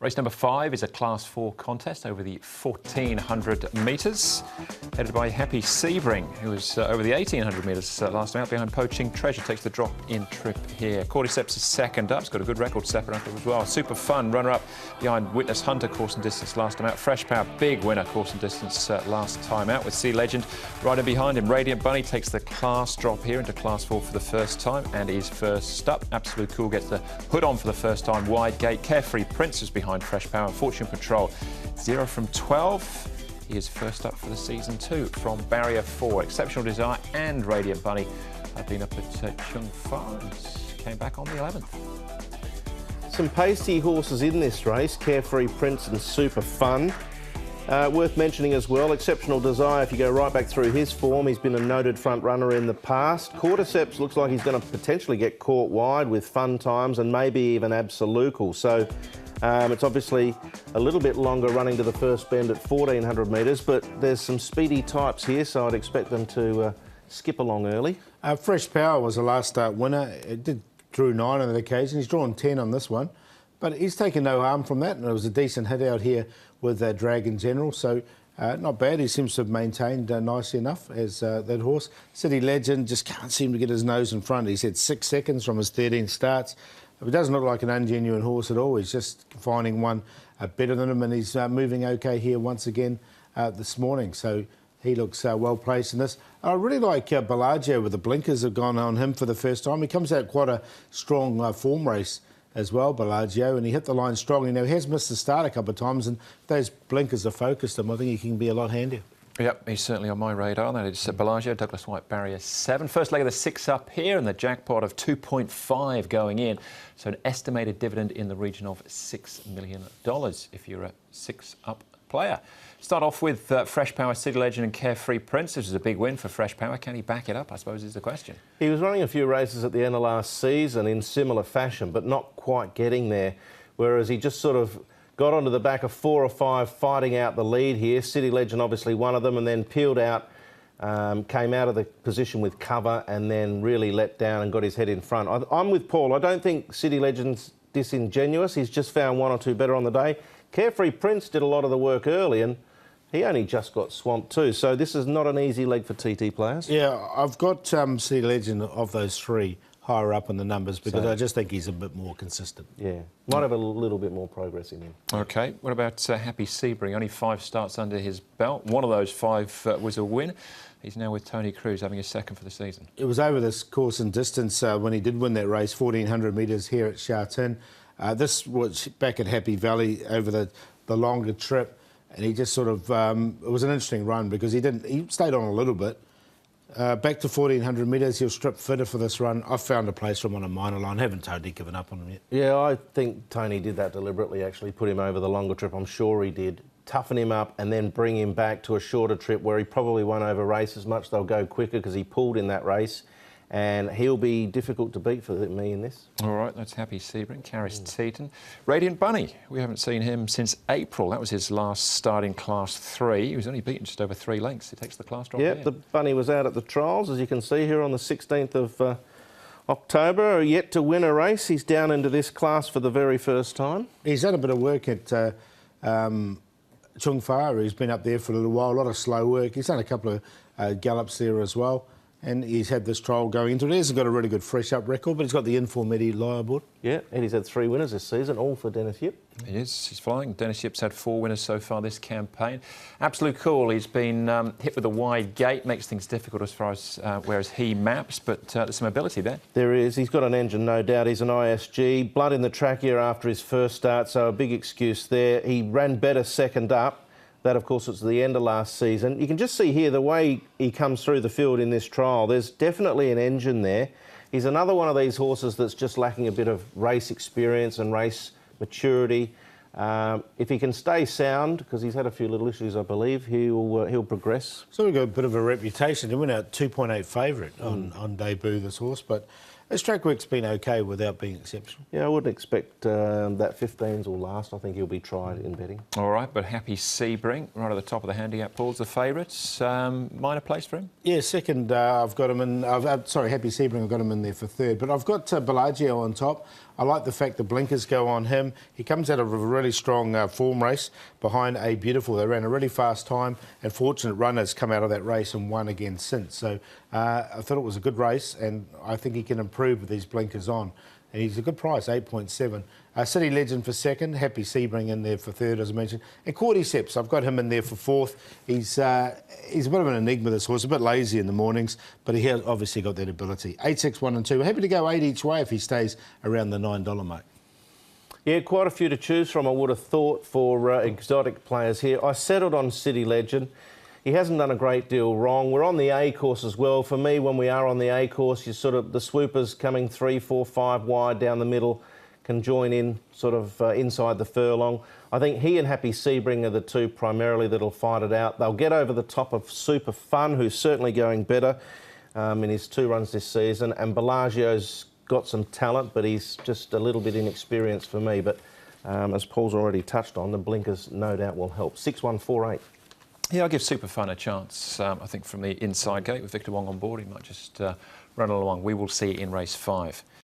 Race number 5 is a Class 4 contest over the 1,400 metres, headed by Happy Sebring, who was over the 1,800 metres last time out behind Poaching Treasure. Takes the drop-in trip here. Cordyceps is second up. He's got a good record second up as well. Super Fun, runner-up behind Witness Hunter, course and distance last time out. Fresh Power, big winner, course and distance last time out with Sea Legend right in behind him. Radiant Bunny takes the class drop here into Class 4 for the first time and is first up. Absolute Cool gets the hood on for the first time. Wide Gate, Carefree Prince is behind Fresh Power. Fortune Patrol 0 from 12. He is first up for the season 2 from Barrier 4. Exceptional Desire and Radiant Bunny have been up at Chung Fa and came back on the 11th. Some pacey horses in this race, Carefree Prince and Super Fun. Worth mentioning as well, Exceptional Desire, if you go right back through his form, he's been a noted front runner in the past. Cordyceps looks like he's going to potentially get caught wide with Fun Times and maybe even Absolucal. So it's obviously a little bit longer running to the first bend at 1,400 metres, but there's some speedy types here, so I'd expect them to skip along early. Fresh Power was the last start winner. It drew 9 on that occasion. He's drawn 10 on this one, but he's taken no harm from that, and it was a decent hit out here with Dragon General, so not bad. He seems to have maintained nicely enough as that horse. City Legend just can't seem to get his nose in front. He's had 6 seconds from his 13 starts. It doesn't look like an ungenuine horse at all. He's just finding one better than him, and he's moving okay here once again this morning. So he looks well placed in this. I really like Bellagio with the blinkers have gone on him for the first time. He comes out quite a strong form race as well, Bellagio, and he hit the line strongly. Now, he has missed the start a couple of times, and if those blinkers are focused him, I think he can be a lot handier. Yep, he's certainly on my radar. That is Bellagio, Douglas White, Barrier 7. First leg of the 6 up here and the jackpot of 2.5 going in. So an estimated dividend in the region of $6 million if you're a 6 up player. Start off with Fresh Power, City Legend and Carefree Prince. This is a big win for Fresh Power. Can he back it up, I suppose, is the question. He was running a few races at the end of last season in similar fashion, but not quite getting there, whereas he just sort of got onto the back of 4 or 5 fighting out the lead here. City Legend obviously one of them, and then peeled out, came out of the position with cover and then really let down and got his head in front. I'm with Paul. I don't think City Legend's disingenuous. He's just found 1 or 2 better on the day. Carefree Prince did a lot of the work early and he only just got swamped too. So this is not an easy leg for TT players. Yeah, I've got City Legend of those 3 higher up in the numbers because I just think he's a bit more consistent. Yeah, might have a little bit more progress in him. OK, what about Happy Sebring? Only 5 starts under his belt. One of those 5 was a win. He's now with Tony Cruz, having his 2nd for the season. It was over this course and distance when he did win that race, 1,400 metres here at Sha Tin. This was back at Happy Valley over the longer trip, and he just sort of, it was an interesting run because he stayed on a little bit. Back to 1,400 metres, he'll strip fitter for this run. I've found a place for him on a minor line. Haven't totally given up on him yet. Yeah, I think Tony did that deliberately, actually, put him over the longer trip. I'm sure he did. Toughen him up and then bring him back to a shorter trip where he probably won't over-race as much. They'll go quicker because he pulled in that race. And he'll be difficult to beat for me in this. All right, that's Happy Sebring, Caris Teton. Radiant Bunny, we haven't seen him since April. That was his last start in Class 3. He was only beaten just over 3 lengths. He takes the class drop. Yep, the Bunny was out at the trials, as you can see here on the 16th of October. Yet to win a race. He's down into this class for the very first time. He's had a bit of work at Chung Fa. He's been up there for a little while, a lot of slow work. He's done a couple of gallops there as well. And he's had this trial going into it. He hasn't got a really good fresh-up record, but he's got the Inform Eddie Lyer board. Yeah, Eddie's had 3 winners this season, all for Dennis Yip. He is. He's flying. Dennis Yip's had 4 winners so far this campaign. Absolute Cool. He's been hit with a wide gate, makes things difficult as far as whereas he maps, but there's some ability there. There is. He's got an engine, no doubt. He's an ISG. Blood in the trachea after his first start, so a big excuse there. He ran better second up. That, of course, was the end of last season. You can just see here the way he comes through the field in this trial. There's definitely an engine there. He's another one of these horses that's just lacking a bit of race experience and race maturity. If he can stay sound, because he's had a few little issues, I believe, he'll progress. So we've got a bit of a reputation. He went out 2.8 favourite on debut, this horse, but his track work's been OK without being exceptional. Yeah, I wouldn't expect that 15s will last. I think he'll be tried in betting. All right, but Happy Sebring, right at the top of the handicap pool's the favourites. Minor place for him? Yeah, 2nd. I've got him in. Sorry, Happy Sebring. I've got him in there for 3rd. But I've got Bellagio on top. I like the fact the blinkers go on him. He comes out of a really strong form race behind A Beautiful. They ran a really fast time, and Fortunate Runner's come out of that race and won again since. So I thought it was a good race, and I think he can improve with these blinkers on. And he's a good price, 8.7. City Legend for second, Happy Sebring in there for third, as I mentioned. And Cordyceps, I've got him in there for fourth. He's a bit of an enigma, this horse, a bit lazy in the mornings, but he has obviously got that ability. 8, 6, 1 and 2. We're happy to go 8 each way if he stays around the $9 mark. Yeah, quite a few to choose from, I would have thought, for exotic players here. I settled on City Legend. He hasn't done a great deal wrong. We're on the A course as well. For me, when we are on the A course, you sort of, the swoopers coming 3, 4, 5 wide down the middle can join in sort of inside the furlong. I think he and Happy Sebring are the two primarily that'll fight it out. They'll get over the top of Super Fun, who's certainly going better in his 2 runs this season. And Bellagio's got some talent, but he's just a little bit inexperienced for me. But as Paul's already touched on, the blinkers no doubt will help. 6, 1, 4, 8. Yeah, I'll give Super Fun a chance. I think from the inside gate with Victor Wong on board, he might just run along. We will see in race 5.